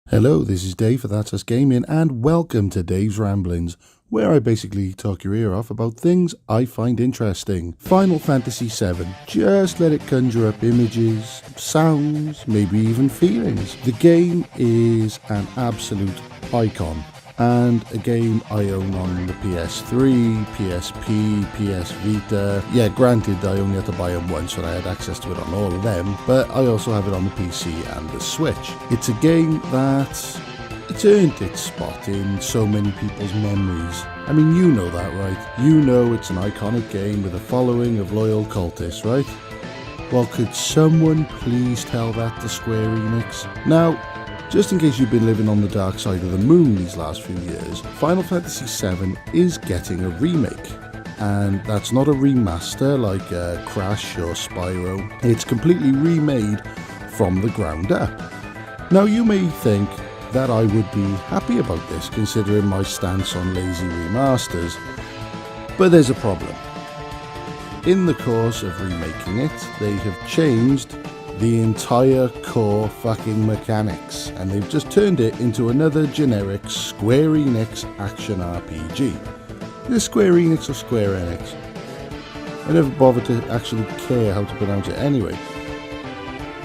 Hello, this is Dave for That's Us Gaming, and welcome to Dave's Ramblings, where I basically talk your ear off about things I find interesting. Final Fantasy VII, just let it conjure up images, sounds, maybe even feelings. The game is an absolute icon, and a game I own on the PS3, PSP, PS Vita. Yeah, granted, I only had to buy them once and I had access to it on all of them, but I also have it on the PC and the Switch. It's a game that it's earned its spot in so many people's memories. I mean, you know that, right? You know it's an iconic game with a following of loyal cultists, right? Well, could someone please tell that to Square Enix? Now, just in case you've been living on the dark side of the moon these last few years, Final Fantasy VII is getting a remake. And that's not a remaster like Crash or Spyro. It's completely remade from the ground up. Now, you may think that I would be happy about this, considering my stance on lazy remasters, but there's a problem. In the course of remaking it, they have changed the entire core fucking mechanics, and they've just turned it into another generic Square Enix action RPG. Is it Square Enix or Square Enix? I never bothered to actually care how to pronounce it anyway.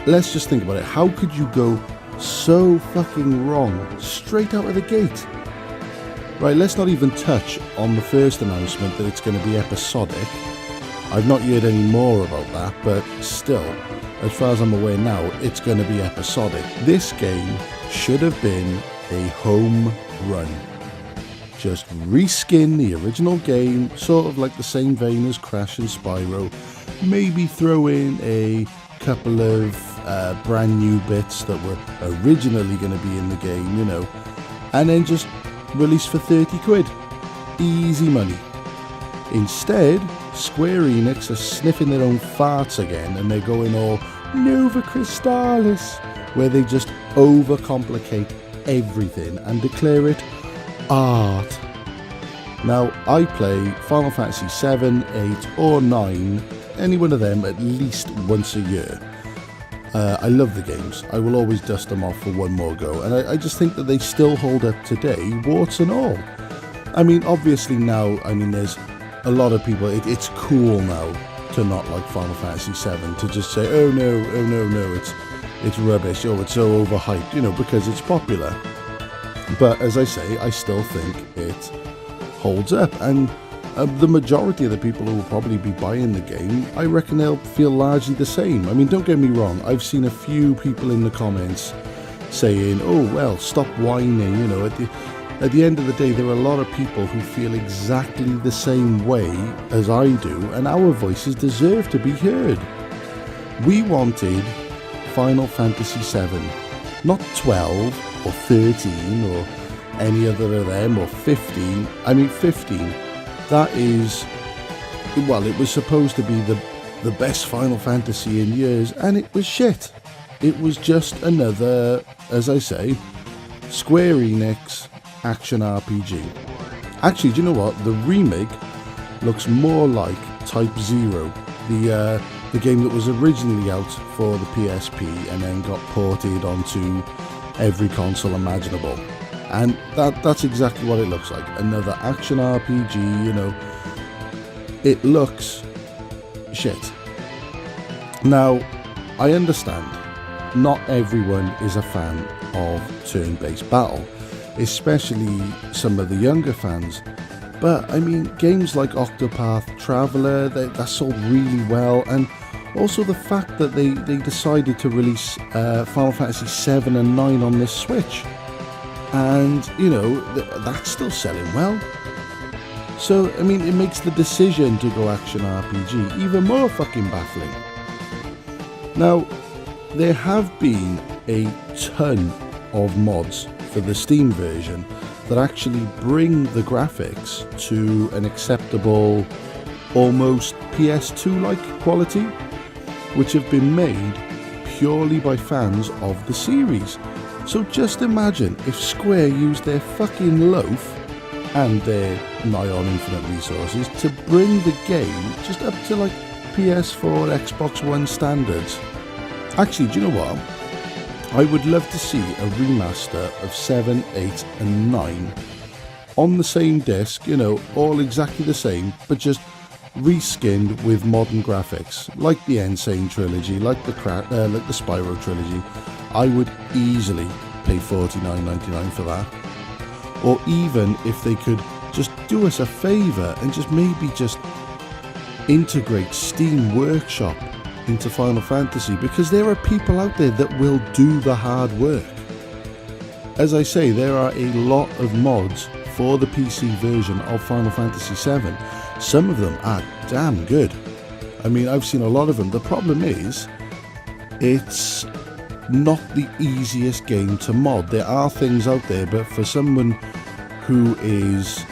Let's just think about it. How could you go so fucking wrong straight out of the gate? Right, let's not even touch on the first announcement that it's going to be episodic. I've not heard any more about that, but still, as far as I'm aware now, it's going to be episodic. This game should have been a home run. Just reskin the original game, sort of like the same vein as Crash and Spyro. Maybe throw in a couple of brand new bits that were originally going to be in the game, you know, and then just release for 30 quid. Easy money. Instead, Square Enix are sniffing their own farts again, and they're going all Nova Crystallis, where they just overcomplicate everything and declare it art. Now, I play Final Fantasy VII, 8 or 9, any one of them at least once a year. I love the games. I will always dust them off for one more go, and I just think that they still hold up today, warts and all. I mean, obviously now, there's a lot of people, it's cool now to not like Final Fantasy VII, to just say, oh no, it's rubbish, oh, it's so overhyped, you know, because it's popular. But as I say, I still think it holds up, and the majority of the people who will probably be buying the game, I reckon they'll feel largely the same. I mean, don't get me wrong, I've seen a few people in the comments saying, oh, well, stop whining, you know, at the end of the day, there are a lot of people who feel exactly the same way as I do, and our voices deserve to be heard. We wanted Final Fantasy VII, not 12 or 13 or any other of them, or 15. 15. That is, well, it was supposed to be the best Final Fantasy in years, and it was shit. It was just another, as I say, Square Enix action RPG. Actually, do you know what? The remake looks more like Type 0, the game that was originally out for the PSP and then got ported onto every console imaginable. And that's exactly what it looks like. Another action RPG, you know. It looks shit. Now, I understand not everyone is a fan of turn-based battle, especially some of the younger fans. But I mean, games like Octopath Traveler, that sold really well, and also the fact that they decided to release Final Fantasy VII and 9 on the Switch, and you know, that's still selling well. So I mean, it makes the decision to go action RPG even more fucking baffling. Now, there have been a ton of mods for the Steam version that actually bring the graphics to an acceptable, almost PS2-like quality, which have been made purely by fans of the series. So just imagine if Square used their fucking loaf and their nigh on infinite resources to bring the game just up to like PS4, Xbox One standards. Actually, do you know what? I would love to see a remaster of 7, 8 and 9 on the same disc, you know, all exactly the same, but just reskinned with modern graphics, like the Insane trilogy, like the Spyro trilogy. I would easily pay $49.99 for that. Or even if they could just do us a favour and just maybe just integrate Steam Workshop into Final Fantasy, because there are people out there that will do the hard work. As I say, there are a lot of mods for the PC version of Final Fantasy VII. Some of them are damn good. I mean, I've seen a lot of them. The problem is, it's not the easiest game to mod. There are things out there, but for someone who is,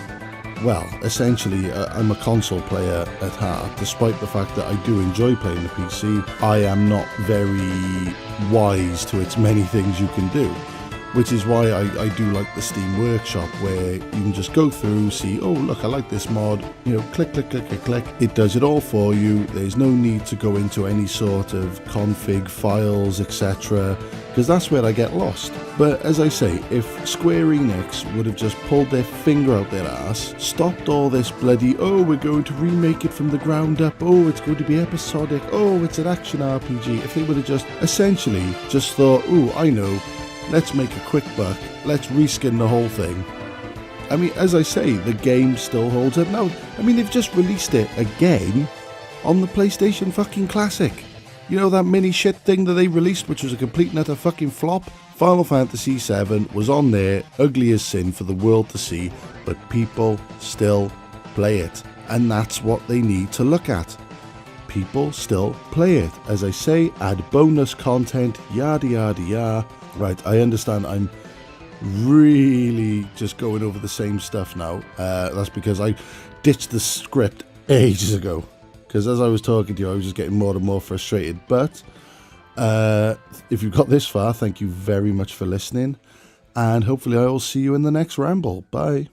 well, essentially, I'm a console player at heart, despite the fact that I do enjoy playing the PC. I am not very wise to its many things you can do, which is why I do like the Steam Workshop, where you can just go through, see, oh look, I like this mod, you know, click, click, click, click, click. It does it all for you. There's no need to go into any sort of config files, etc., because that's where I get lost. But as I say, if Square Enix would have just pulled their finger out their ass, stopped all this bloody, oh, we're going to remake it from the ground up, oh, it's going to be episodic, oh, it's an action RPG, if they would have just essentially just thought, oh, I know, let's make a quick buck, let's reskin the whole thing. I mean, as I say, the game still holds up now. I mean, they've just released it again on the PlayStation fucking Classic. You know that mini shit thing that they released, which was a complete and utter fucking flop? Final Fantasy VII was on there, ugly as sin for the world to see, but people still play it. And that's what they need to look at. People still play it. As I say, add bonus content, yada yada yada. Right, I understand I'm really just going over the same stuff now. That's because I ditched the script ages ago. Because as I was talking to you, I was just getting more and more frustrated. But if you've got this far, thank you very much for listening. And hopefully I will see you in the next ramble. Bye.